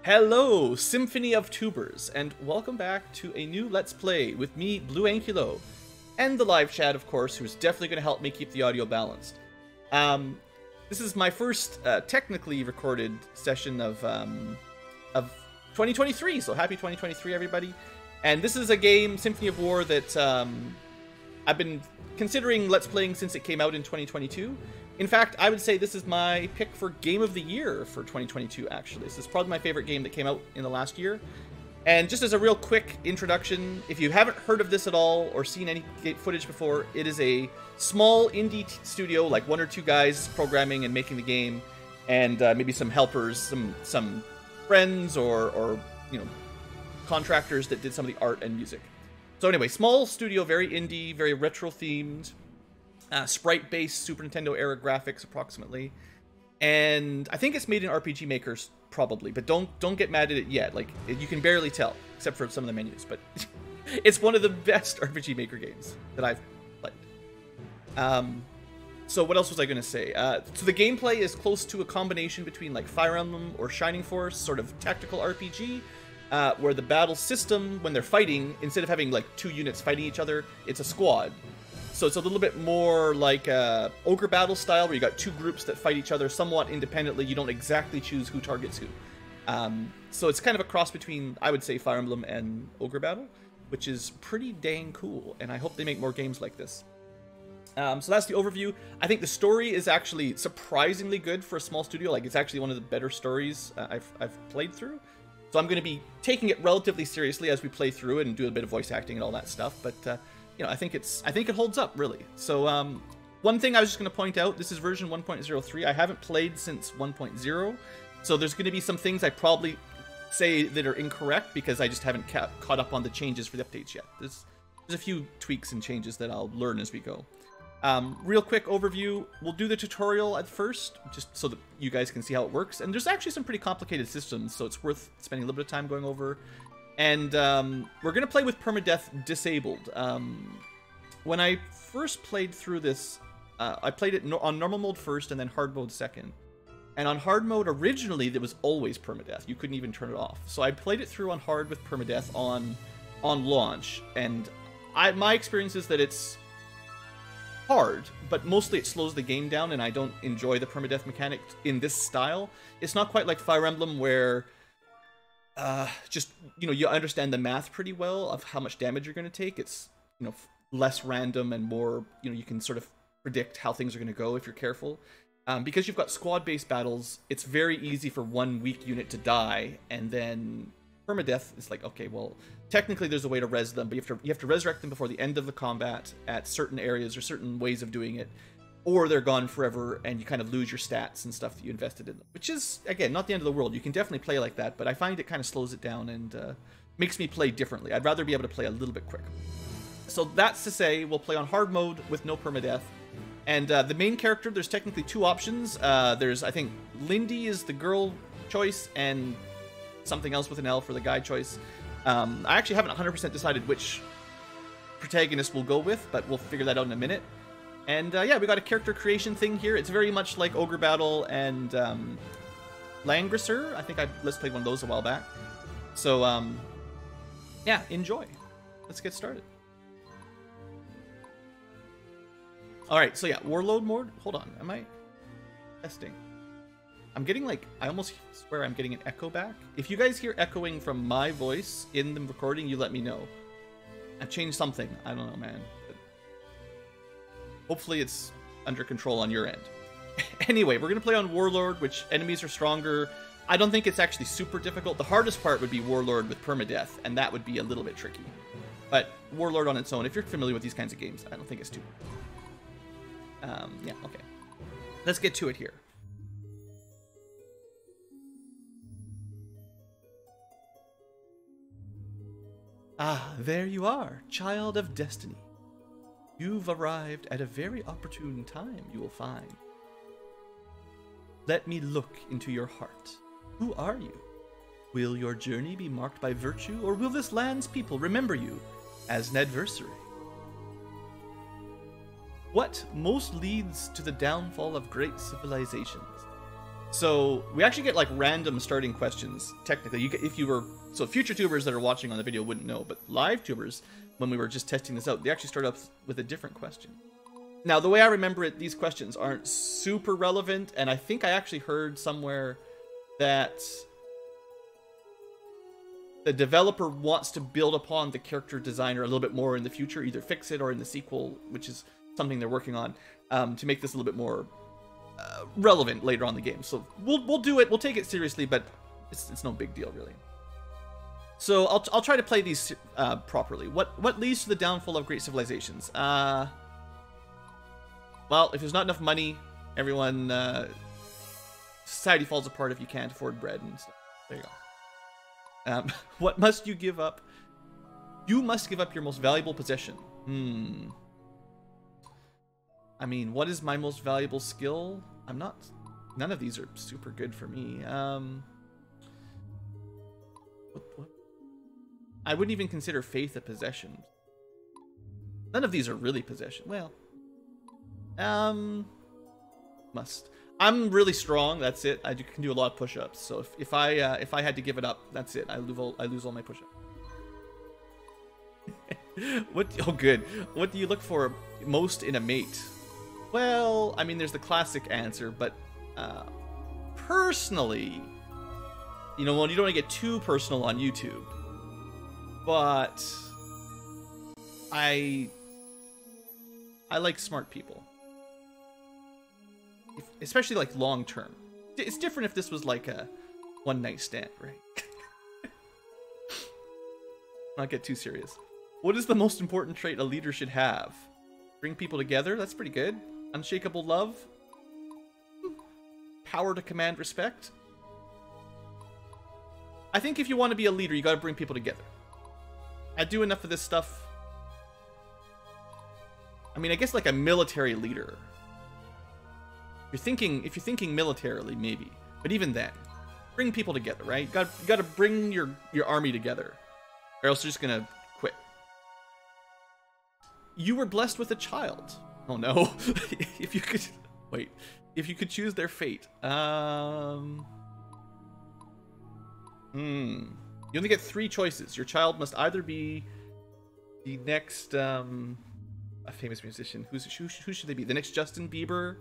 Hello, Symphony of Tubers, and welcome back to a new Let's Play with me, Blueankylo, and the live chat, of course, who's definitely going to help me keep the audio balanced. This is my first technically recorded session of 2023, so happy 2023, everybody. And this is a game, Symphony of War, that I've been considering Let's Playing since it came out in 2022. In fact, I would say this is my pick for Game of the Year for 2022, actually. This is probably my favorite game that came out in the last year. And just as a real quick introduction, if you haven't heard of this at all or seen any footage before, it is a small indie studio, like one or two guys programming and making the game, and maybe some helpers, some friends or you know, contractors that did some of the art and music. So anyway, small studio, very indie, very retro-themed. Sprite-based Super Nintendo era graphics, approximately, and I think it's made in RPG Maker's probably, but don't get mad at it yet. Like, you can barely tell, except for some of the menus. But it's one of the best RPG Maker games that I've played. So what else was I going to say? So the gameplay is close to a combination between like Fire Emblem or Shining Force, sort of tactical RPG, where the battle system, when they're fighting, instead of having like two units fighting each other, it's a squad. So it's a little bit more like Ogre Battle style, where you got two groups that fight each other somewhat independently. You don't exactly choose who targets who. So it's kind of a cross between, I would say, Fire Emblem and Ogre Battle, which is pretty dang cool, and I hope they make more games like this. So that's the overview. I think the story is actually surprisingly good for a small studio. Like, it's actually one of the better stories I've played through. So I'm going to be taking it relatively seriously as we play through it and do a bit of voice acting and all that stuff, but you know, I think it holds up, really. So one thing I was just going to point out, this is version 1.03. I haven't played since 1.0, so there's going to be some things I probably say that are incorrect because I just haven't caught up on the changes for the updates yet. There's a few tweaks and changes that I'll learn as we go. Real quick overview, we'll do the tutorial at first, just so that you guys can see how it works. And there's actually some pretty complicated systems, so it's worth spending a little bit of time going over. And we're going to play with permadeath disabled. When I first played through this, I played it on normal mode first and then hard mode second. And on hard mode, originally, there was always permadeath. You couldn't even turn it off. So I played it through on hard with permadeath on launch. And my experience is that it's hard, but mostly it slows the game down, and I don't enjoy the permadeath mechanic in this style. It's not quite like Fire Emblem, where just, you know, you understand the math pretty well of how much damage you're going to take. It's, you know, less random and more, you know, you can sort of predict how things are going to go if you're careful. Because you've got squad-based battles, it's very easy for one weak unit to die, and then permadeath is like, okay, well, technically there's a way to res them, but you have to resurrect them before the end of the combat at certain areas or certain ways of doing it, or they're gone forever, and you kind of lose your stats and stuff that you invested in them. Which is, again, not the end of the world. You can definitely play like that, but I find it kind of slows it down and makes me play differently. I'd rather be able to play a little bit quicker. So that's to say, we'll play on hard mode with no permadeath. And the main character, there's technically two options. There's, I think, Lindy is the girl choice, and something else with an L for the guy choice. I actually haven't 100% decided which protagonist we'll go with, but we'll figure that out in a minute. And yeah, we got a character creation thing here. It's very much like Ogre Battle and Langrisser. I think Let's played one of those a while back. So yeah, enjoy. Let's get started. Alright, so yeah, Warlord mode. Hold on, am I testing? I'm getting like, I almost swear I'm getting an echo back. If you guys hear echoing from my voice in the recording, you let me know. I've changed something. I don't know, man. Hopefully it's under control on your end. Anyway, we're going to play on Warlord, which enemies are stronger. I don't think it's actually super difficult. The hardest part would be Warlord with permadeath, and that would be a little bit tricky. But Warlord on its own, if you're familiar with these kinds of games, I don't think it's too bad. Yeah, okay. Let's get to it here. Ah, there you are, child of destiny. You've arrived at a very opportune time, you will find. Let me look into your heart. Who are you? Will your journey be marked by virtue, or will this land's people remember you as an adversary? What most leads to the downfall of great civilizations? So we actually get like random starting questions. Technically, if you were future tubers that are watching on the video wouldn't know, but live tubers, when we were just testing this out, they actually start up with a different question. Now, the way I remember it, these questions aren't super relevant, and I think I actually heard somewhere that the developer wants to build upon the character designer a little bit more in the future, either fix it or in the sequel, which is something they're working on, to make this a little bit more relevant later on in the game. So we'll do it. We'll take it seriously, but it's no big deal really. So I'll try to play these properly. What leads to the downfall of great civilizations? Well, if there's not enough money, everyone society falls apart if you can't afford bread and stuff. There you go. What must you give up? You must give up your most valuable possession. I mean, what is my most valuable skill? None of these are super good for me. What? I wouldn't even consider faith a possession. None of these are really possession. Well, must. I'm really strong. That's it. I can do a lot of push-ups. So if I had to give it up, that's it. I lose all my push-ups. Oh, good. What do you look for most in a mate? Well, I mean, there's the classic answer, but personally, you know, well, you don't want to get too personal on YouTube, but I like smart people. Especially like long term. It's different if this was like a one night stand, right? Not get too serious. What is the most important trait a leader should have? Bring people together? That's pretty good. Unshakable love? Power to command respect? I think if you want to be a leader, you gotta bring people together. I do enough of this stuff. I mean, I guess like a military leader. If you're thinking militarily, maybe. But even then, bring people together, right? You gotta bring your army together, or else you're just gonna quit. You were blessed with a child. Oh no! If you could choose their fate. You only get 3 choices. Your child must either be the next a famous musician. Who should they be? The next Justin Bieber,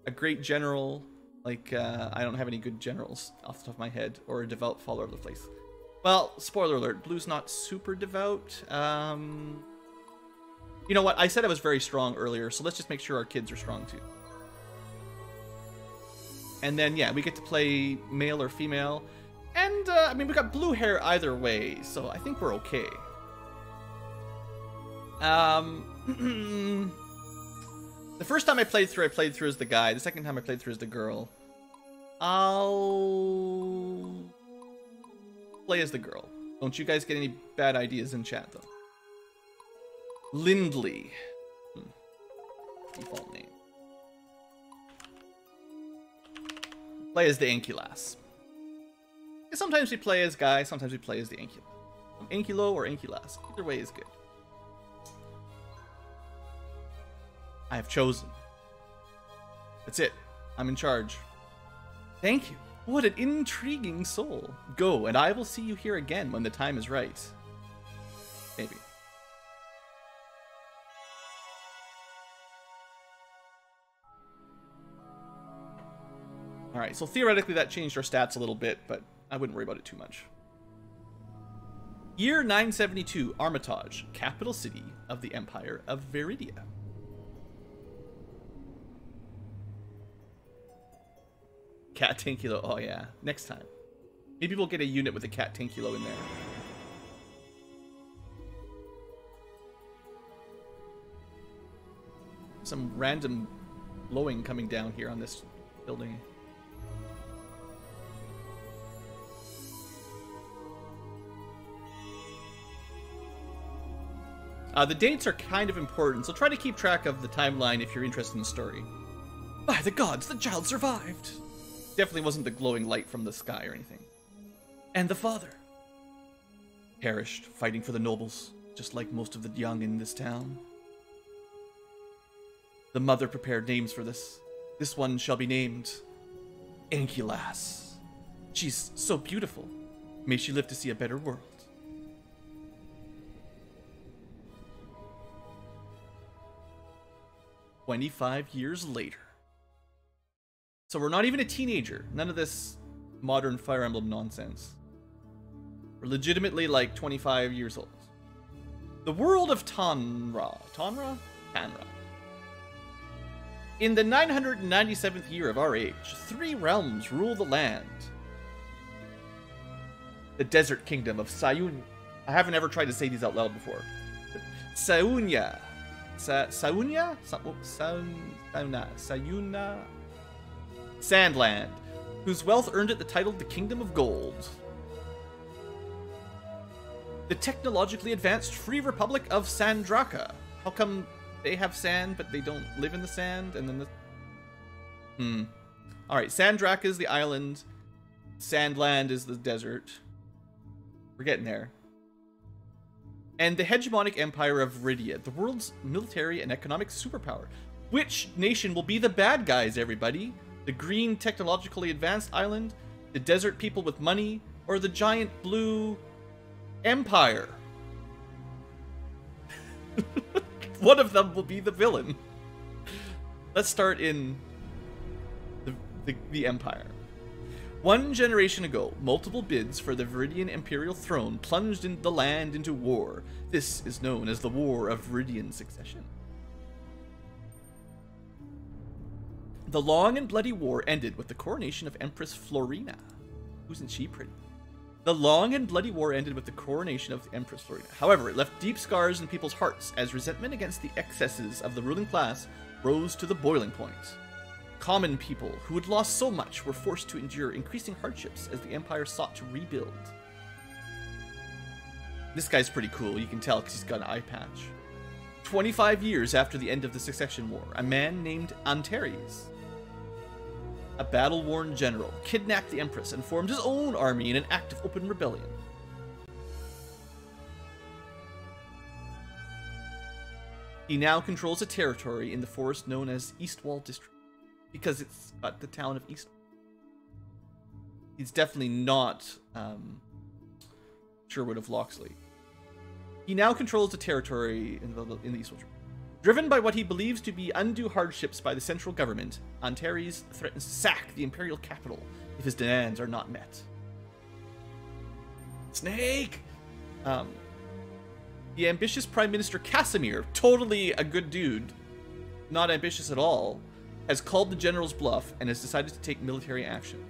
a great general. Like I don't have any good generals off the top of my head, or a devout follower of the faith. Well, spoiler alert: Blue's not super devout. You know what? I said I was very strong earlier, so let's just make sure our kids are strong too. And then yeah, we get to play male or female. And, I mean, we got blue hair either way, so I think we're okay. The first time I played through as the guy. The second time I played through as the girl. I'll play as the girl. Don't you guys get any bad ideas in chat, though? Lindley. Default name. Play as the Ankylass. Sometimes we play as Guy, sometimes we play as the Ankylo. Ankylo or Ankylass. Either way is good. I have chosen. That's it. I'm in charge. Thank you. What an intriguing soul. Go, and I will see you here again when the time is right. Maybe. Alright, so theoretically that changed our stats a little bit, but I wouldn't worry about it too much. Year 972, Armitage, capital city of the Empire of Viridia. Cat Tankulo, oh yeah, next time. Maybe we'll get a unit with a Cat Tankulo in there. Some random blowing coming down here on this building. The dates are kind of important, so try to keep track of the timeline if you're interested in the story. By the gods, the child survived! Definitely wasn't the glowing light from the sky or anything. And the father? Perished, fighting for the nobles, just like most of the young in this town. The mother prepared names for this. This one shall be named Ankylas. She's so beautiful. May she live to see a better world. "25 years later." So we're not even a teenager. None of this modern Fire Emblem nonsense. We're legitimately like 25 years old. The world of Tanra. Tanra? Tanra. In the 997th year of our age, 3 realms rule the land. The desert kingdom of Sayun. I haven't ever tried to say these out loud before. Saunya. Saunya? Sayuna? Sandland, whose wealth earned it the title the Kingdom of Gold. The technologically advanced Free Republic of Sandraka. How come they have sand, but they don't live in the sand? And then the... Alright, Sandraka is the island. Sandland is the desert. We're getting there. And the hegemonic empire of Viridia, the world's military and economic superpower. Which nation will be the bad guys, everybody? The green, technologically advanced island? The desert people with money? Or the giant blue empire? One of them will be the villain. Let's start in the empire. 1 generation ago, multiple bids for the Viridian imperial throne plunged the land into war. This is known as the War of Viridian Succession. The long and bloody war ended with the coronation of Empress Florina. Wasn't she pretty? The long and bloody war ended with the coronation of Empress Florina. However, it left deep scars in people's hearts as resentment against the excesses of the ruling class rose to the boiling point. Common people who had lost so much were forced to endure increasing hardships as the empire sought to rebuild. This guy's pretty cool, you can tell because he's got an eye patch. 25 years after the end of the Succession War, a man named Antares, a battle-worn general, kidnapped the Empress and formed his own army in an act of open rebellion. He now controls a territory in the forest known as Eastwall District, because it's got the town of Eastwall. He's definitely not Sherwood of Locksley. He now controls the territory in the Eastwall. Driven by what he believes to be undue hardships by the central government, Antares threatens to sack the imperial capital if his demands are not met. Snake! The ambitious Prime Minister Casimir, totally a good dude, not ambitious at all, has called the general's bluff and has decided to take military action.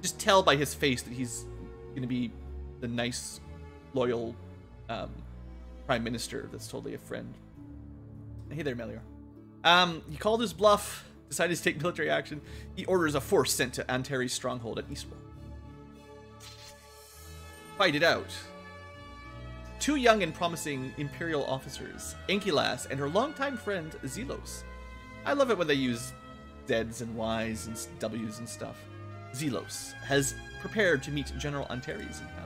Just tell by his face that he's going to be the nice, loyal Prime Minister that's totally a friend. Hey there, Melior. He called his bluff, decided to take military action. He orders a force sent to Antares' stronghold at Eastwall. Fight it out. 2 young and promising Imperial officers, Ankylas and her longtime friend, Zelos. I love it when they use Z's and Y's and W's and stuff. Zelos has prepared to meet General Antares in battle.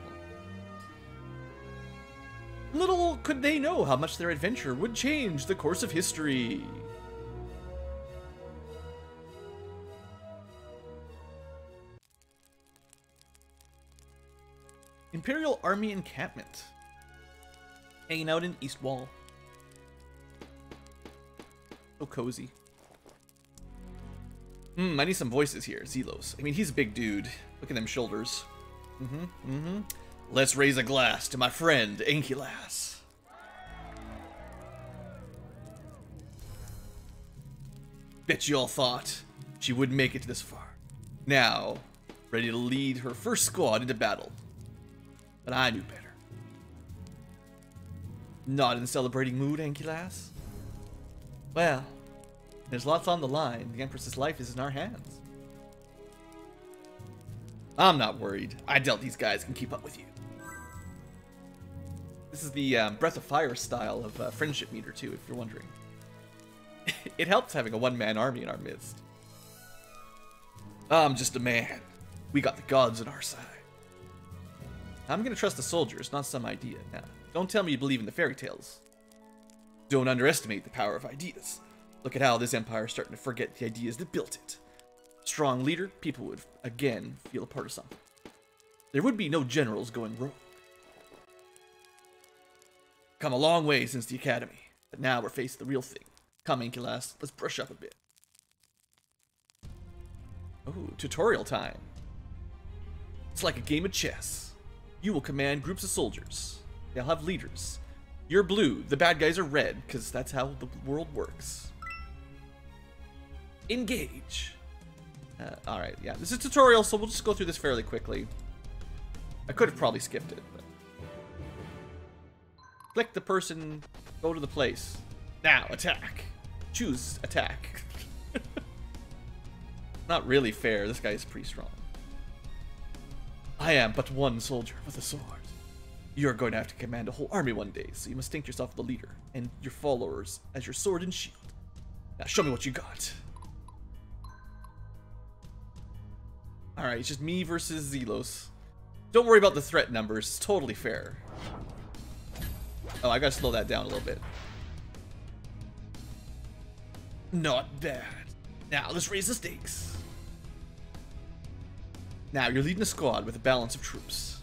Little could they know how much their adventure would change the course of history. Imperial Army encampment. Hanging out in Eastwall. So cozy. I need some voices here. Zelos. I mean, he's a big dude. Look at them shoulders. Let's raise a glass to my friend, Ankylas. Bet you all thought she wouldn't make it this far. Now, ready to lead her first squad into battle. But I knew better. Not in celebrating mood, Ankylas? Well, there's lots on the line. The Empress's life is in our hands. I'm not worried. I doubt these guys can keep up with you. This is the Breath of Fire style of friendship meter, too, if you're wondering. It helps having a one-man army in our midst. I'm just a man. We got the gods on our side. I'm gonna trust the soldiers, not some idea. Now, don't tell me you believe in the fairy tales. Don't underestimate the power of ideas. Look at how this empire is starting to forget the ideas that built it. Strong leader, people would again feel a part of something. There would be no generals going rogue. Come a long way since the academy, but now we're facing the real thing. Come, Ankylas, let's brush up a bit. Oh, tutorial time. It's like a game of chess. You will command groups of soldiers. They'll have leaders. You're blue, the bad guys are red, because that's how the world works. Engage. Alright, yeah, this is tutorial, so we'll just go through this fairly quickly. I could have probably skipped it, but... Click the person, go to the place. Now, attack. Choose attack. Not really fair, this guy's pretty strong. I am but one soldier with a sword. You're going to have to command a whole army one day, so you must think yourself the leader, and your followers as your sword and shield. Now show me what you got. Alright, it's just me versus Zelos. Don't worry about the threat numbers, it's totally fair. Oh, I gotta slow that down a little bit. Not bad. Now, let's raise the stakes. Now, you're leading a squad with a balance of troops.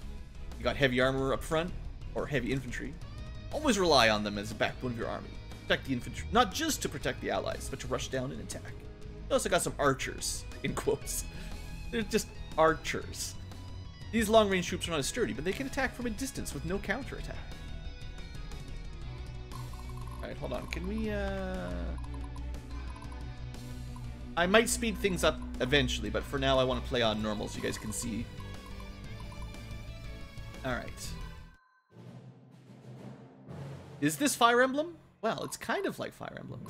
You got heavy armor up front, or heavy infantry. Always rely on them as a backbone of your army. Protect the infantry, not just to protect the allies, but to rush down and attack. You also got some archers, in quotes. They're just archers. These long-range troops are not as sturdy, but they can attack from a distance with no counterattack. Alright, hold on. Can we, I might speed things up eventually, but for now I want to play on normal so you guys can see. Alright. Is this Fire Emblem? Well, it's kind of like Fire Emblem.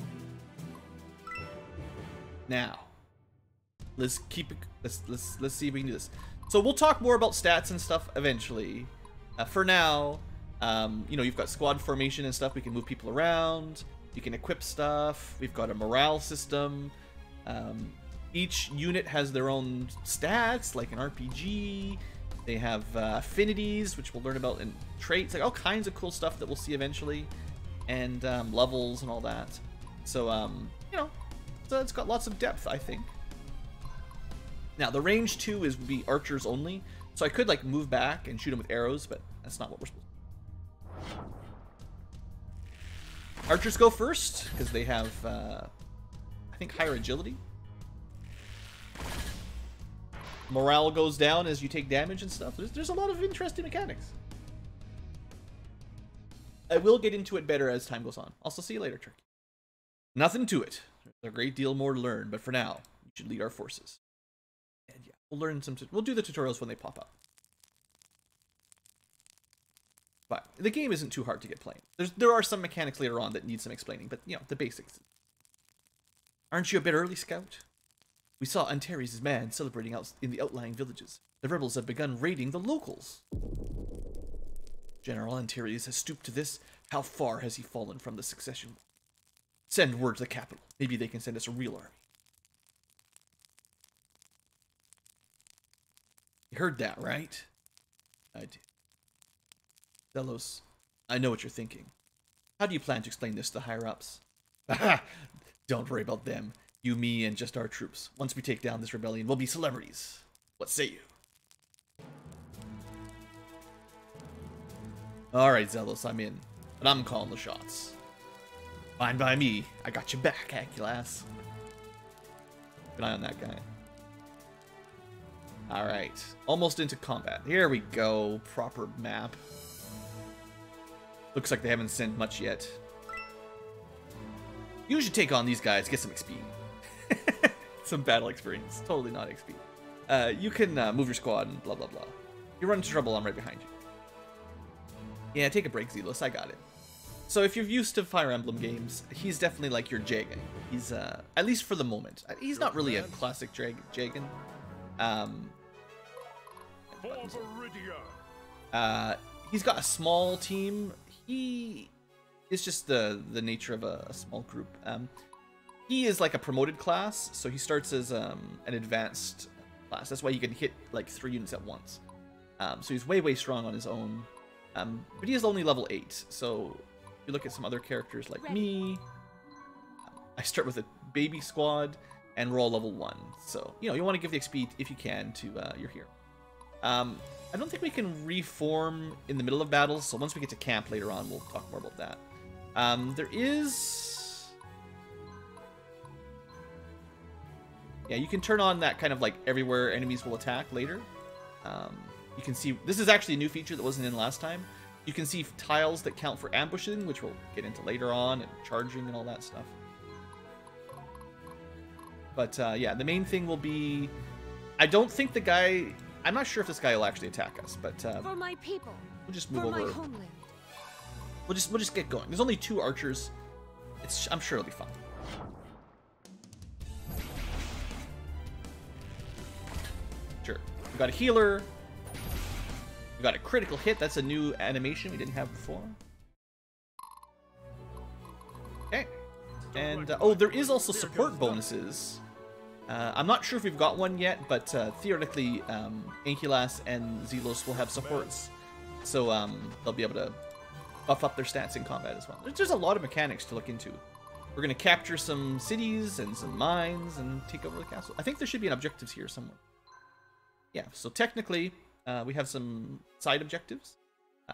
Now, let's keep it. Let's see if we can do this. So we'll talk more about stats and stuff eventually. For now, you know, you've got squad formation and stuff. We can move people around. You can equip stuff. We've got a morale system. Each unit has their own stats, like an RPG. They have affinities, which we'll learn about, and traits, like all kinds of cool stuff that we'll see eventually, and levels and all that. So, you know, so it's got lots of depth, I think. Now, the range 2 would be archers only, so I could like move back and shoot them with arrows, but that's not what we're supposed to do. Archers go first because they have, I think, higher agility. Morale goes down as you take damage and stuff. There's a lot of interesting mechanics. I will get into it better as time goes on. Also, see you later, Turkey. Nothing to it. There's a great deal more to learn, but for now, you should lead our forces. And yeah, we'll learn some. We'll do the tutorials when they pop up. But the game isn't too hard to get playing. There are some mechanics later on that need some explaining, but you know, the basics. Aren't you a bit early, Scout? We saw Antares' man celebrating out in the outlying villages. The rebels have begun raiding the locals. General Antares has stooped to this. How far has he fallen from the succession? Send word to the capital. Maybe they can send us a real army. You heard that, right? I did. Zelos, I know what you're thinking. How do you plan to explain this to the higher-ups? Don't worry about them. You, me, and just our troops. Once we take down this rebellion, we'll be celebrities. What say you? Alright, Zelos, I'm in. But I'm calling the shots. Fine by me. I got your back, Ankylas. Keep an eye on that guy. Alright. Almost into combat. Here we go. Proper map. Looks like they haven't sent much yet. You should take on these guys, get some XP. Some battle experience. Totally not XP. You can move your squad and blah blah blah. You run into trouble, I'm right behind you. Yeah, take a break, Zelos. I got it. So if you're used to Fire Emblem games, he's definitely like your Jagan. He's, at least for the moment. He's not really a classic Jagan. He's got a small team. He is just the nature of a small group. He is like a promoted class, so he starts as an advanced class. That's why he can hit like 3 units at once. So he's way strong on his own. But he is only level 8, so if you look at some other characters like me, I start with a baby squad. and we're all level 1. So, you know, you want to give the XP if you can to your hero. I don't think we can reform in the middle of battles, so once we get to camp later on, we'll talk more about that. There is... Yeah, you can turn on that kind of like everywhere enemies will attack later. You can see, this is actually a new feature that wasn't in last time. You can see tiles that count for ambushing, which we'll get into later on, and charging and all that stuff. But yeah, the main thing will be, I don't think the guy, I'm not sure if this guy will actually attack us, but for my people, we'll just move for over. my homeland. We'll just get going. There's only 2 archers. I'm sure it'll be fun. Sure. We've got a healer. We've got a critical hit. That's a new animation we didn't have before. Okay. And, oh, there is also support bonuses. I'm not sure if we've got one yet, but theoretically, Ankylas and Zelos will have supports. So they'll be able to buff up their stats in combat as well. There's a lot of mechanics to look into. We're going to capture some cities and some mines and take over the castle. I think there should be an objectives here somewhere. Yeah, so technically, we have some side objectives.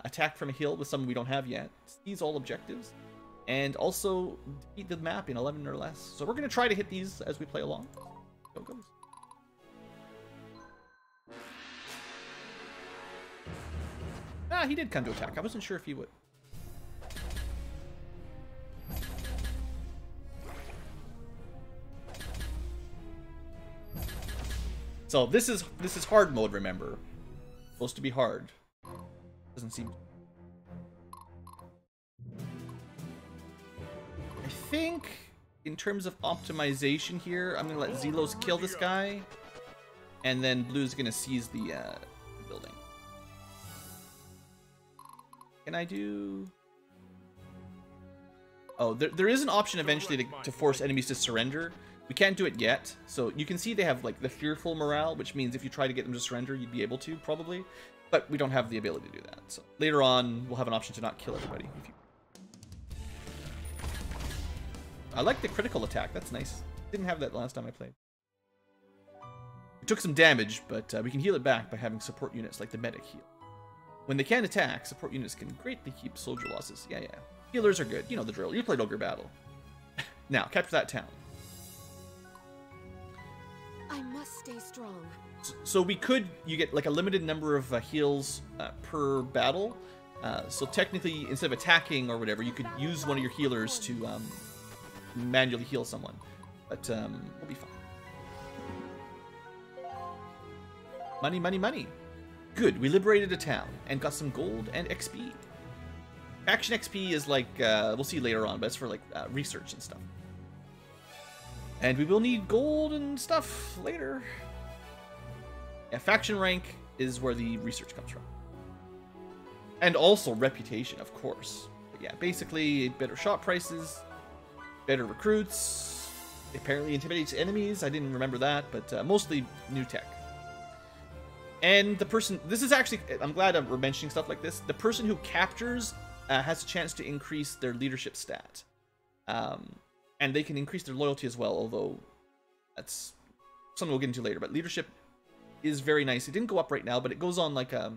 Attack from a hill with some we don't have yet. Seize all objectives. And also defeat the map in 11 or less. So we're going to try to hit these as we play along. Go goes. Ah, he did come to attack. I wasn't sure if he would. So this is hard mode, remember. Supposed to be hard. Doesn't seem. I think in terms of optimization here, I'm gonna let Zelos kill this guy, and then Blue's gonna seize the building. Can I do? Oh, there is an option eventually to force enemies to surrender. We can't do it yet, so you can see they have like the fearful morale, which means if you try to get them to surrender, you'd be able to probably, but we don't have the ability to do that. So later on, we'll have an option to not kill everybody. If you... I like the critical attack. That's nice. Didn't have that last time I played. We took some damage, but we can heal it back by having support units like the medic heal. When they can't attack, support units can greatly keep soldier losses. Yeah. Healers are good. You know the drill. You played Ogre Battle. Now, capture that town. I must stay strong. So you get like a limited number of heals per battle. So technically, instead of attacking or whatever, you could use one of your healers to manually heal someone. But we'll be fine. Money, money, money. Good, we liberated a town and got some gold and XP. Faction XP is like, we'll see later on, but it's for like research and stuff. And we will need gold and stuff later. Yeah, faction rank is where the research comes from. And also reputation, of course. But yeah, basically better shot prices, better recruits, apparently intimidates enemies. I didn't remember that, but mostly new tech. And the person, this is actually, I'm glad we're mentioning stuff like this. The person who captures has a chance to increase their leadership stat. And they can increase their loyalty as well, although that's something we'll get into later. But leadership is very nice. It didn't go up right now, but it goes on like a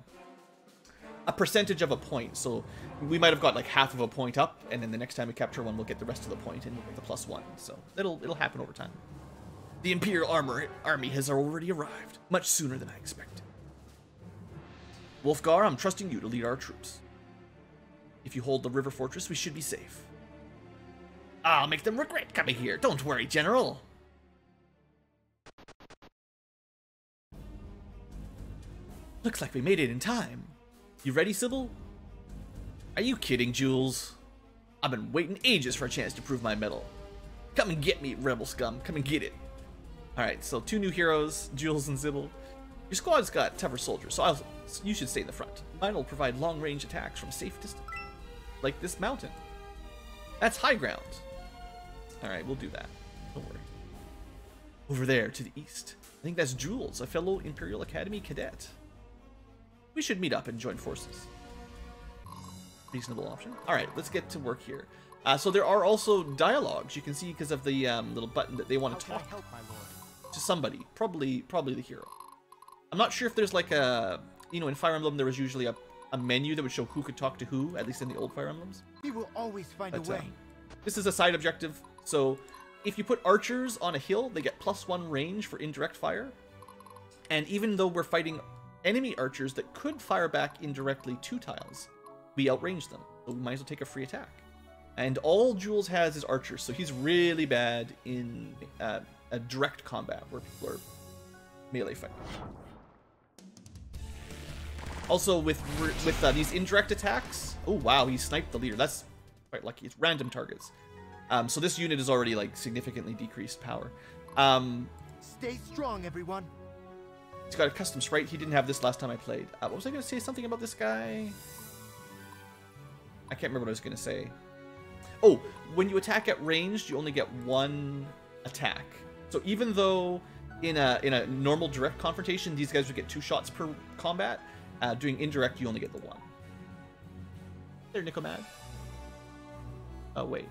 percentage of a point. So we might have got like half of a point up, and then the next time we capture one, we'll get the rest of the point, and we'll get the +1. So it'll happen over time. The Imperial Army has already arrived, much sooner than I expected. Wolfgar, I'm trusting you to lead our troops. If you hold the river fortress, we should be safe. I'll make them regret coming here. Don't worry, General. Looks like we made it in time. You ready, Sybil? Are you kidding, Jules? I've been waiting ages for a chance to prove my mettle. Come and get me, rebel scum. Come and get it. Alright, so 2 new heroes, Jules and Sybil. Your squad's got tougher soldiers, so you should stay in the front. Mine will provide long-range attacks from a safe distance. Like this mountain. That's high ground. Alright, we'll do that. Don't worry. Over there, to the east. I think that's Jules, a fellow Imperial Academy cadet. We should meet up and join forces. Reasonable option. Alright, let's get to work here. So there are also dialogues you can see because of the little button that they want to talk to somebody, probably the hero. I'm not sure if there's like a, in Fire Emblem there was usually a menu that would show who could talk to who, at least in the old Fire Emblems. We will always find a way. This is a side objective, so if you put archers on a hill, they get +1 range for indirect fire. And even though we're fighting enemy archers that could fire back indirectly 2 tiles, we outrange them, so we might as well take a free attack. And all Jules has is archers, so he's really bad in a direct combat where people are melee fighting. Also, with these indirect attacks, oh wow, he sniped the leader. That's quite lucky. It's random targets. So this unit is already like significantly decreased power. Stay strong, everyone. He's got a custom sprite. He didn't have this last time I played. What was I going to say? Something about this guy? I can't remember what I was going to say. Oh, when you attack at ranged, you only get 1 attack. So even though in a normal direct confrontation, these guys would get 2 shots per combat, doing indirect, you only get the 1. There, Nicomad. Oh, wait.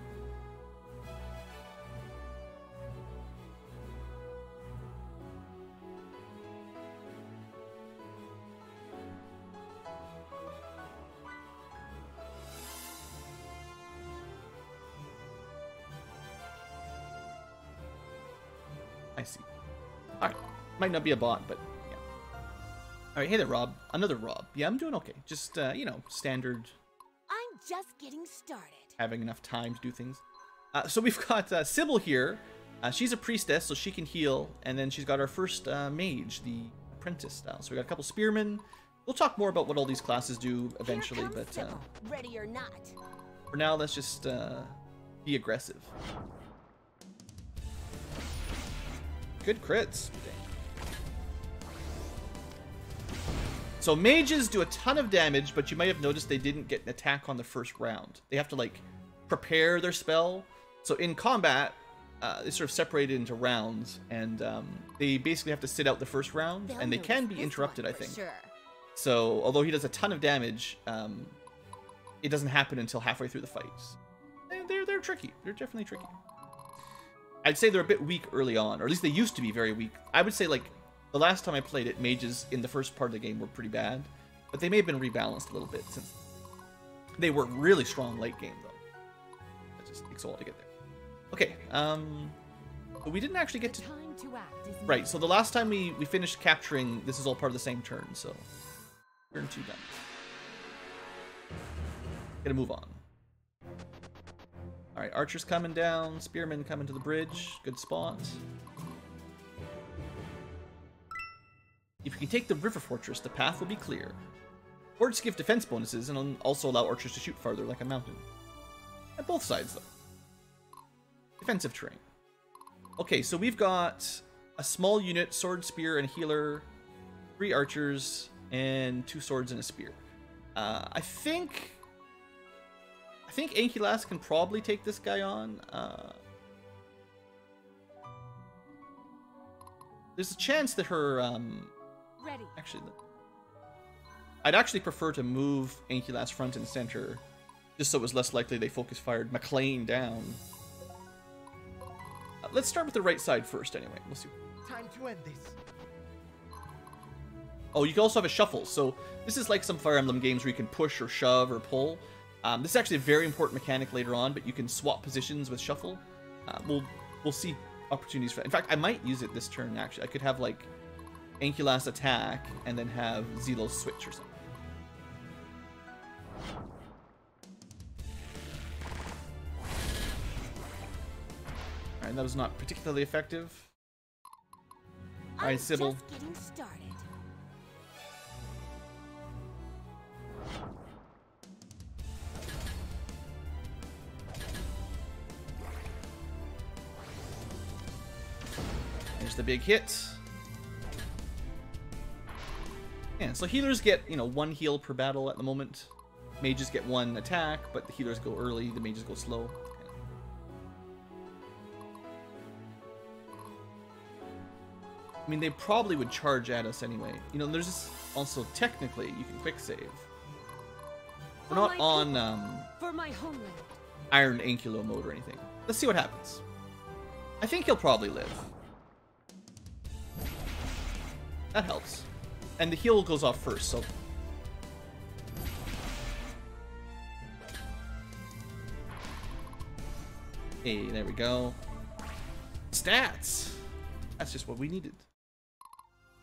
I see. Alright. Might not be a bot, but yeah. Alright, hey there, Rob. Another Rob. Yeah, I'm doing okay. Just, standard. I'm just getting started. Having enough time to do things. So we've got Sybil here. She's a priestess, so she can heal. And then she's got our first mage, the apprentice style. So we got a couple spearmen. We'll talk more about what all these classes do eventually, but ready or not. For now, let's just be aggressive. Good crits. So mages do a ton of damage, but you might have noticed they didn't get an attack on the first round. They have to like prepare their spell. So in combat, they sort of separated into rounds, and they basically have to sit out the first round, and they can be interrupted, I think. Sure. So although he does a ton of damage, it doesn't happen until halfway through the fights. They're tricky. They're definitely tricky. I'd say they're a bit weak early on, or at least they used to be very weak. I would say, like, the last time I played it, mages in the first part of the game were pretty bad, but they may have been rebalanced a little bit since they were really strong late game, though. It just takes a while to get there. Okay, but we didn't actually get to... Right, so the last time we finished capturing, this is all part of the same turn, so... Turn 2 done. Gonna move on. Alright, archers coming down, spearmen coming to the bridge. Good spot. If you can take the river fortress, the path will be clear. Forts give defense bonuses and also allow archers to shoot farther like a mountain. At both sides, though. Defensive terrain. Okay, so we've got a small unit, sword, spear, and healer, 3 archers, and 2 swords and a spear. I think Ankylas can probably take this guy on. There's a chance that her... Ready. Actually, I'd actually prefer to move Ankylas front and center, just so it was less likely they focus fired McLean down. Let's start with the right side first, anyway. We'll see. Time to end this. Oh, you can also have a shuffle. So this is like some Fire Emblem games where you can push or shove or pull. This is actually a very important mechanic later on, but you can swap positions with shuffle. We'll see opportunities for that. In fact, I might use it this turn, actually. I could have, like, Ankylas attack and then have Zelos switch or something. Alright, that was not particularly effective. Alright, Sybil. Just getting started. There's the big hit. Yeah, so healers get, 1 heal per battle at the moment. Mages get 1 attack, but the healers go early, the mages go slow. I mean, they probably would charge at us anyway. There's this also, technically, you can quick save. We're not on, For my homeland. Iron Ankylo mode or anything. Let's see what happens. I think he'll probably live. That helps. And the heal goes off first, so... Hey, there we go. Stats! That's just what we needed.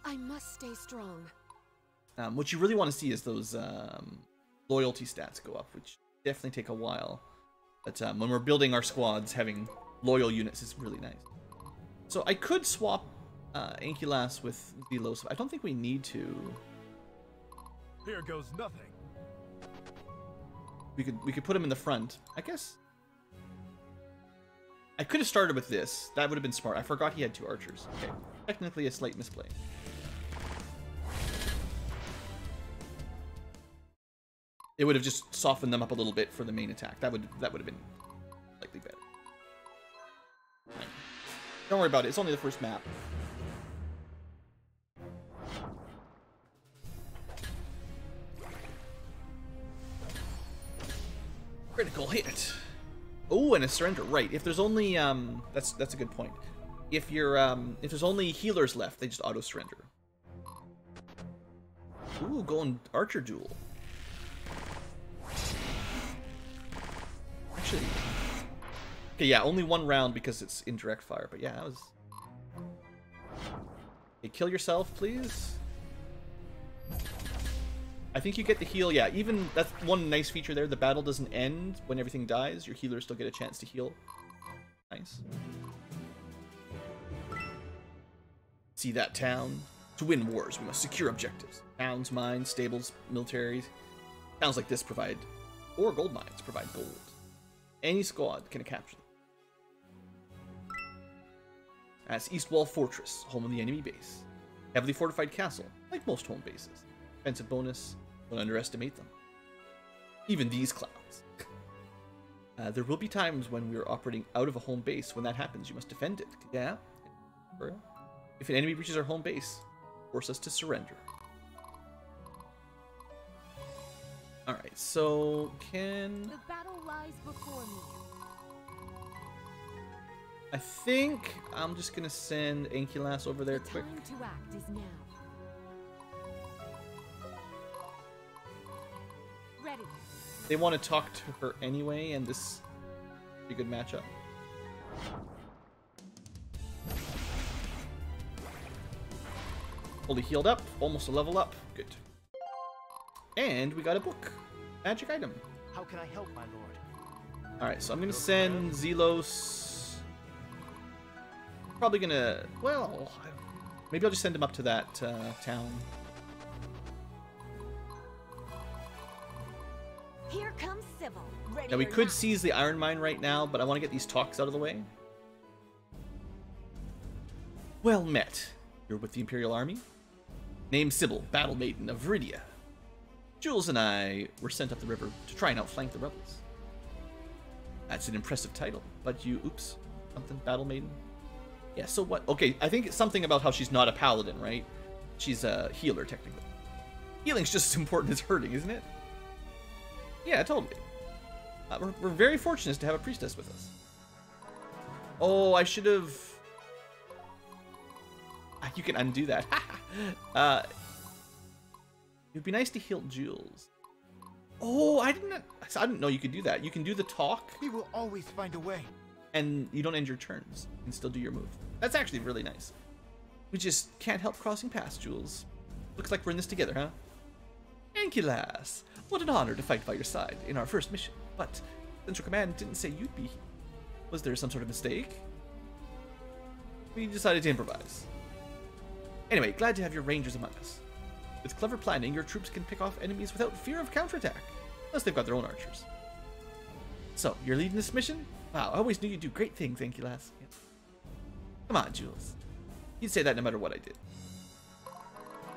I must stay strong. What you really want to see is those loyalty stats go up, which definitely take a while. But when we're building our squads, having loyal units is really nice. So I could swap Ankylas with Velos. I don't think we need to. Here goes nothing. We could put him in the front. I guess I could have started with this. That would have been smart. I forgot he had 2 archers. Okay, technically a slight misplay. It would have just softened them up a little bit for the main attack. That would have been likely better. Right. Don't worry about it. It's only the first map. Critical hit. Oh, and a surrender. Right. If there's only that's a good point. If there's only healers left, they just auto surrender. Ooh, going archer duel. Actually, okay, yeah, only 1 round because it's indirect fire. But yeah, that was. Okay, kill yourself, please. I think you get the heal. Yeah, even that's one nice feature there. The battle doesn't end when everything dies. Your healers still get a chance to heal. Nice. See that town? To win wars, we must secure objectives. Towns, mines, stables, militaries. Towns like this provide, or gold mines provide gold. Any squad can capture them. That's East Wall Fortress, home of the enemy base. Heavily fortified castle, like most home bases. Defensive bonus, don't underestimate them. Even these clowns. There will be times when we are operating out of a home base. When that happens, you must defend it. Yeah? If an enemy reaches our home base, force us to surrender. Alright, so can... The battle lies before me. I think I'm just gonna send Ankylas over there quick. The time to act is now. Ready. They want to talk to her anyway, and this is a good matchup. Fully healed up, almost a level up. Good. And we got a book. Magic item. How can I help, my lord? Alright, so I'm gonna send Zelos. Probably gonna, well, maybe I'll just send him up to that town. Here comes Sybil. Ready Now we or could not. seize the iron mine right now, but I want to get these talks out of the way. Well met. You're with the Imperial Army? Named Sybil, Battle Maiden of Viridia. Jules and I were sent up the river to try and outflank the rebels. That's an impressive title, but you, oops, something, Battle Maiden? Yeah, so what? Okay, I think it's something about how she's not a paladin, right? She's a healer, technically. Healing's just as important as hurting, isn't it? Yeah, totally. We're very fortunate to have a priestess with us. Oh, I should have... You can undo that. It'd be nice to heal Jules. Oh, I didn't know you could do that. You can do the talk. We will always find a way. And you don't end your turns. You can still do your move. That's actually really nice. We just can't help crossing paths, Jules. Looks like we're in this together, huh? Ankylas, what an honor to fight by your side in our first mission. But Central Command didn't say you'd be here. Was there some sort of mistake? We decided to improvise. Anyway, glad to have your rangers among us. With clever planning, your troops can pick off enemies without fear of counterattack, unless they've got their own archers. So, you're leading this mission? Wow, I always knew you'd do great things, Ankylas. Yeah. Come on, Jules. You'd say that no matter what I did.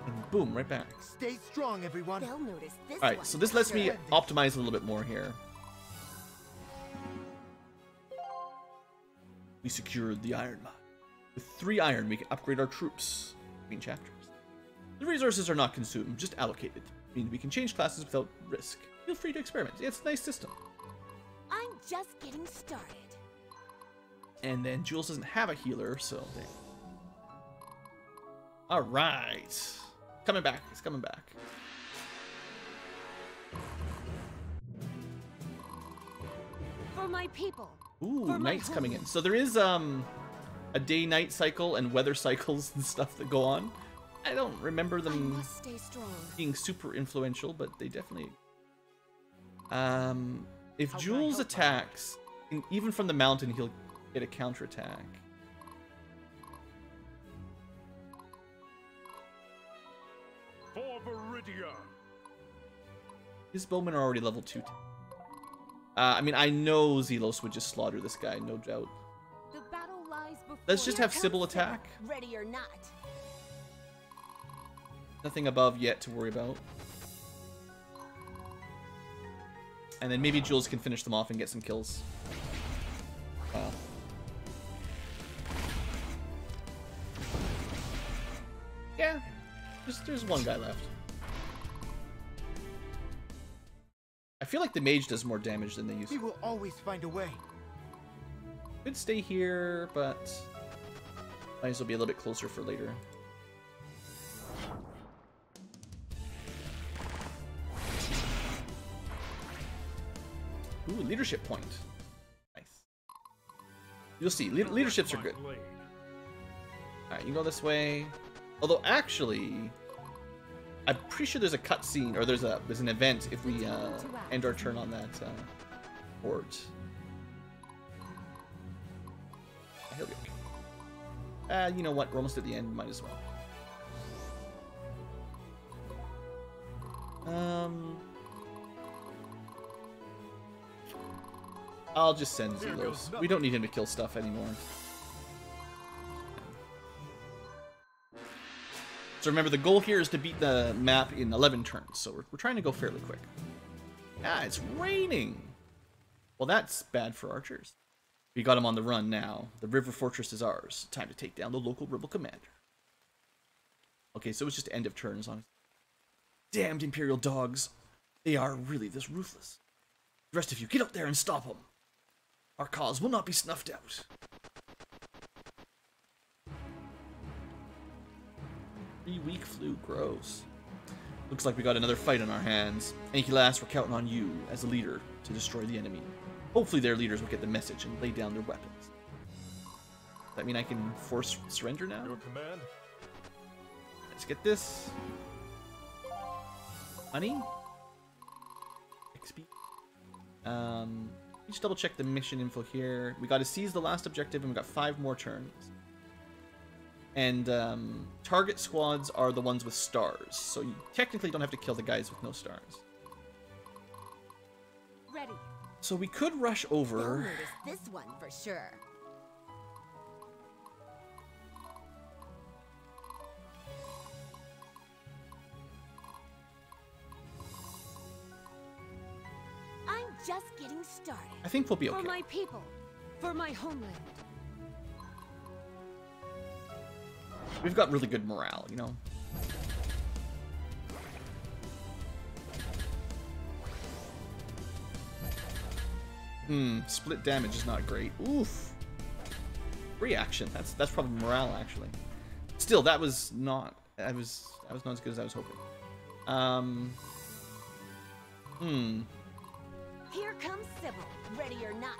And boom, right back. Stay strong, everyone. They'll notice this Alright, one. so this lets me optimize a little bit more here. We secured the iron mine. With 3 iron, we can upgrade our troops between chapters. The resources are not consumed, just allocated. Meaning we can change classes without risk. Feel free to experiment. It's a nice system. I'm just getting started. And then Jules doesn't have a healer, so... Alright. Coming back. It's coming back. For my people. Ooh, For my night's coming in. home. So there is a day-night cycle and weather cycles and stuff that go on. I don't remember I them must stay strong. being super influential, but they definitely... if How can I Jules help, attacks, even from the mountain, he'll get a counterattack. For Viridia. His bowmen are already level 2. I mean, I know Zelos would just slaughter this guy, no doubt. The battle lies before. Let's just Here have Sybil comes attack. Ready or not. Nothing above yet to worry about. And then maybe Jules can finish them off and get some kills. Wow. Yeah, there's one guy left. I feel like the mage does more damage than they used He to. will always find a way. Could stay here, but might as well be a little bit closer for later. Ooh, leadership point. Nice. You'll see, leaderships are good. Alright, you can go this way. Although, actually, I'm pretty sure there's a cutscene, or there's an event if we end our turn on that port. He'll be okay. You know what? We're almost at the end. Might as well. I'll just send Zelos. We don't need him to kill stuff anymore. So remember, the goal here is to beat the map in 11 turns, so we're trying to go fairly quick. Ah, it's raining! Well, that's bad for archers. We got him on the run now. The river fortress is ours. Time to take down the local rebel commander. Okay, so it's just end of turns on it. Damned Imperial dogs. They are really this ruthless. The rest of you, get up there and stop them. Our cause will not be snuffed out. 3-week flu, gross. Looks like we got another fight on our hands. Ankylas, we're counting on you as a leader to destroy the enemy. Hopefully their leaders will get the message and lay down their weapons. Does that mean I can force surrender now? Your command. Let's get this. Money? XP? Just double check the mission info here. We got to seize the last objective and we got 5 more turns. And target squads are the ones with stars. So you technically don't have to kill the guys with no stars. Ready. So we could rush They'll over. notice this one for sure. I'm just getting started. I think we'll be For okay. my people. For my homeland. We've got really good morale, you know? Split damage is not great. Oof. Reaction. That's probably morale, actually. Still, that was not... I was not as good as I was hoping. Here comes Sybil. Ready or not.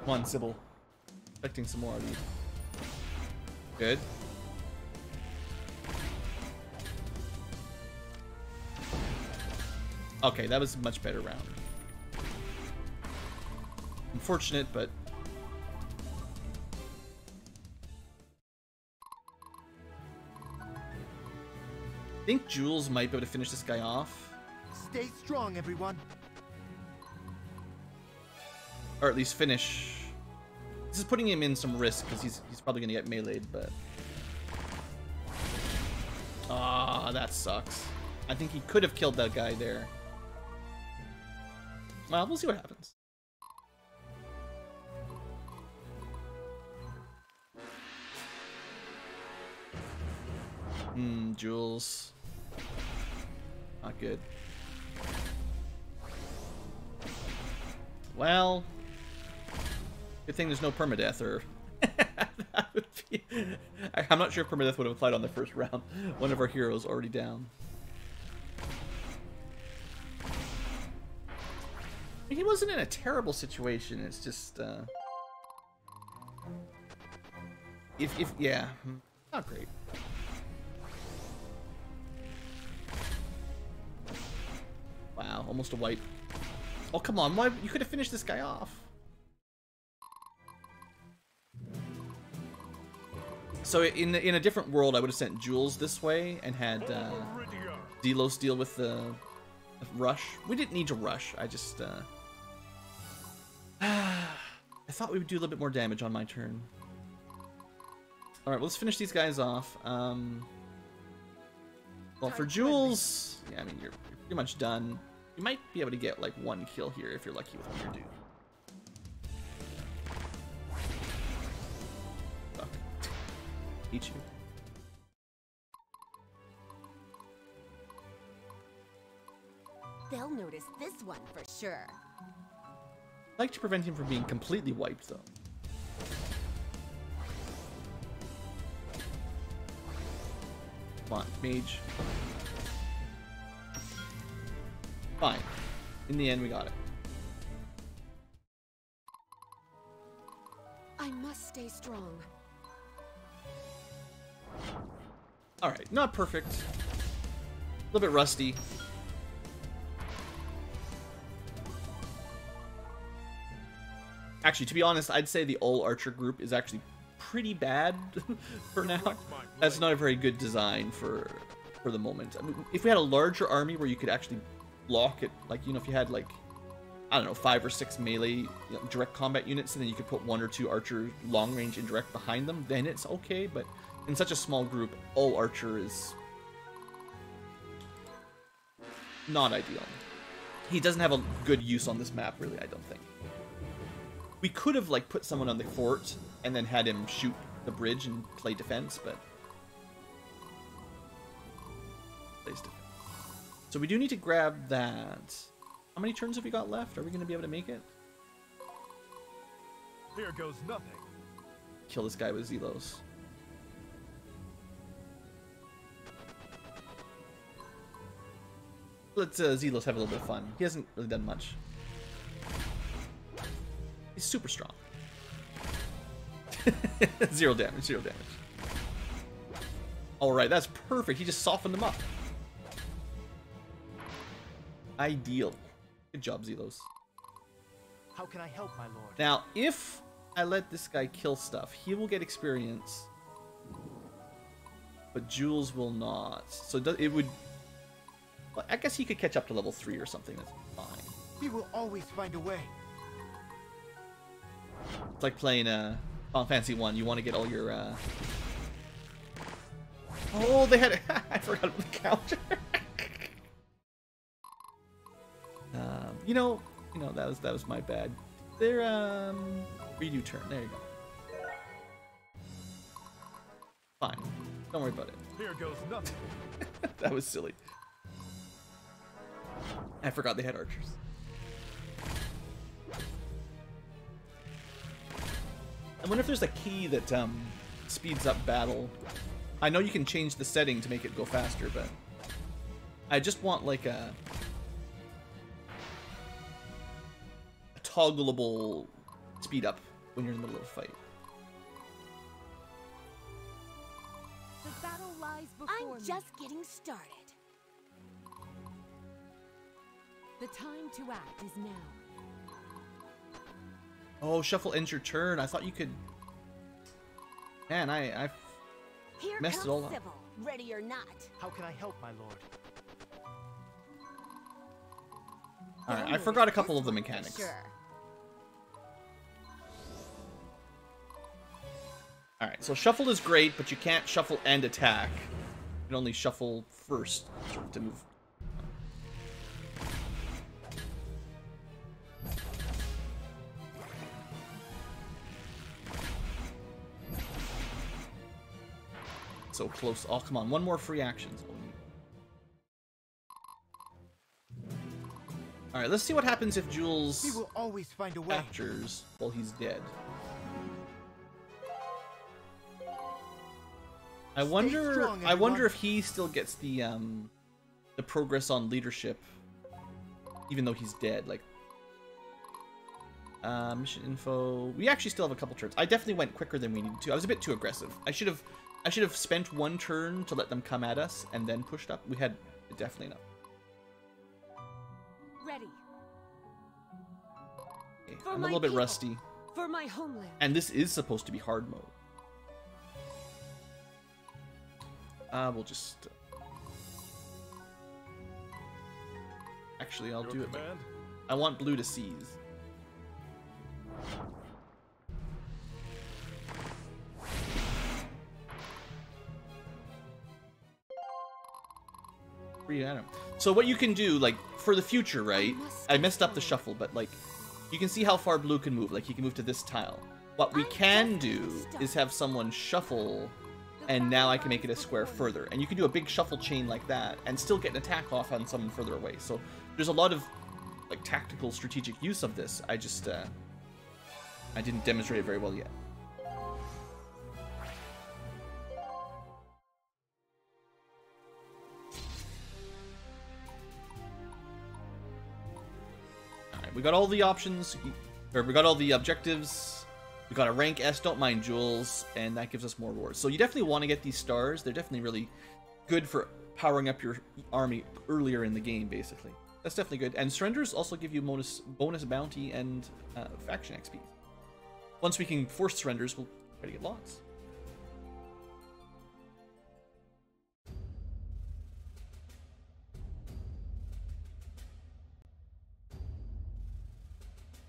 Come on, Sybil. Expecting some more of you. Good. Okay, that was a much better round. Unfortunate, but... I think Jules might be able to finish this guy off. Stay strong, everyone. Or at least finish... This is putting him in some risk, because he's probably going to get meleeed, but... Ah, that sucks. I think he could have killed that guy there. Well, we'll see what happens. Jules. Not good. Well, good thing there's no permadeath, or that would be... I'm not sure if permadeath would have applied on the first round. One of our heroes already down. He wasn't in a terrible situation. It's just, yeah, not great. Wow, almost a wipe. Oh, come on. Why? You could have finished this guy off. So in a different world, I would have sent Jules this way and had Delos deal with the rush. We didn't need to rush. I just I thought we would do a little bit more damage on my turn. All right, let's finish these guys off. Well, for Jules, yeah, I mean you're pretty much done. You might be able to get like one kill here if you're lucky with what you're doing. Fuck. Eat you. They'll notice this one for sure. I'd like to prevent him from being completely wiped, though. Come on, mage. Fine. In the end, we got it. I must stay strong. Alright, not perfect. A little bit rusty. Actually, to be honest, I'd say the all archer group is actually pretty bad for now. That's not a very good design for the moment. I mean, if we had a larger army where you could actually block it, like, you know, if you had like, I don't know, 5 or 6 melee, you know, direct combat units, and then you could put 1 or 2 archer long range indirect behind them, then it's okay. But in such a small group, all archer is not ideal. He doesn't have a good use on this map, really, I don't think. We could have, like, put someone on the fort and then had him shoot the bridge and play defense, but... plays defense. So we do need to grab that. How many turns have we got left? Are we going to be able to make it? Here goes nothing. Kill this guy with Zelos. Let Zelos have a little bit of fun. He hasn't really done much. He's super strong. 0 damage, 0 damage. Alright, that's perfect. He just softened them up. Ideal. Good job, Zelos. How can I help, my lord? Now, if I let this guy kill stuff, he will get experience. But Jules will not. So it would... Well, I guess he could catch up to level 3 or something. That's fine. We will always find a way. It's like playing Final Fantasy 1. You want to get all your... Oh, they had... I forgot about the counter. You know, that was my bad. They're redo turn. There you go. Fine. Don't worry about it. Here goes nothing. That was silly. I forgot they had archers. I wonder if there's a key that speeds up battle. I know you can change the setting to make it go faster, but I just want like a toggleable speed up when you're in the middle of a fight. The battle lies before me. I'm just getting started. The time to act is now. Oh, shuffle ends your turn. I thought you could... Man, I messed it all up. Sybil, ready or not. How can I help, my lord? Alright, I forgot a couple of the mechanics. Sure. Alright, so shuffle is great, but you can't shuffle and attack. You can only shuffle first to move. So close. Oh, come on. One more free action. All right, let's see what happens if He Jules will always find a way. captures while he's dead. I wonder if he still gets the progress on leadership, even though he's dead. Like, mission info. We actually still have a couple turns. I definitely went quicker than we needed to. I was a bit too aggressive. I should have spent one turn to let them come at us and then pushed up. We had definitely enough. Ready. Okay, For I'm a my little bit people. rusty, For my homeland. and this is supposed to be hard mode. We'll just. Actually, I'll do it. I want blue to seize. Free item. So what you can do, like, for the future, right? I messed up the shuffle, but, like, you can see how far blue can move. Like, he can move to this tile. What we can do is have someone shuffle, and now I can make it a square further. And you can do a big shuffle chain like that, and still get an attack off on someone further away. So there's a lot of, like, tactical, strategic use of this. I just, I didn't demonstrate it very well yet. Alright, we got all the options, or we got all the objectives. We got a rank S, don't mind Jules, and that gives us more rewards. So you definitely want to get these stars. They're definitely really good for powering up your army earlier in the game, basically. That's definitely good. And surrenders also give you bonus bounty and faction XP. Once we can force surrenders, we'll try to get lots.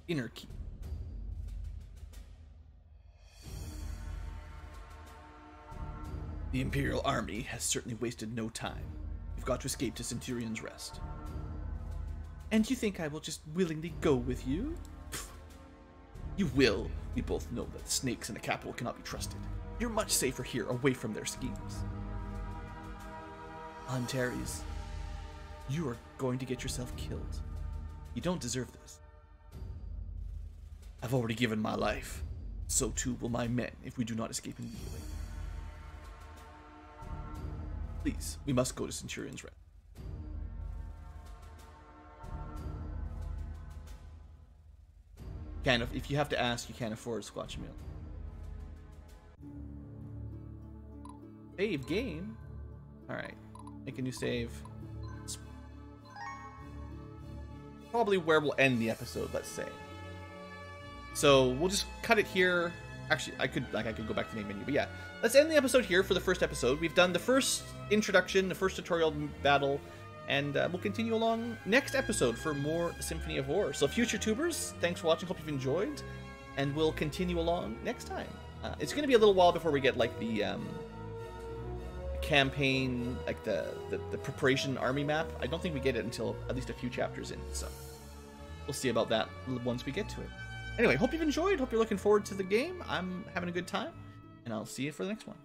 Inner key. The Imperial Army has certainly wasted no time. We've got to escape to Centurion's Rest. And you think I will just willingly go with you? Pfft. You will. We both know that snakes in the capital cannot be trusted. You're much safer here, away from their schemes. Antares, you are going to get yourself killed. You don't deserve this. I've already given my life. So too will my men if we do not escape immediately. Please, we must go to Centurion's Rest. If you have to ask, you can't afford a Squatch meal. Save game. All right, make a new save. It's probably where we'll end the episode. Let's say. So we'll just cut it here. Actually, I could go back to the main menu, but yeah. Let's end the episode here for the first episode. We've done the first introduction, the first tutorial battle, and we'll continue along next episode for more Symphony of War. So future tubers, thanks for watching. Hope you've enjoyed, and we'll continue along next time. It's going to be a little while before we get like the campaign, like the preparation army map. I don't think we get it until at least a few chapters in. So we'll see about that once we get to it. Anyway, hope you've enjoyed. Hope you're looking forward to the game. I'm having a good time, and I'll see you for the next one.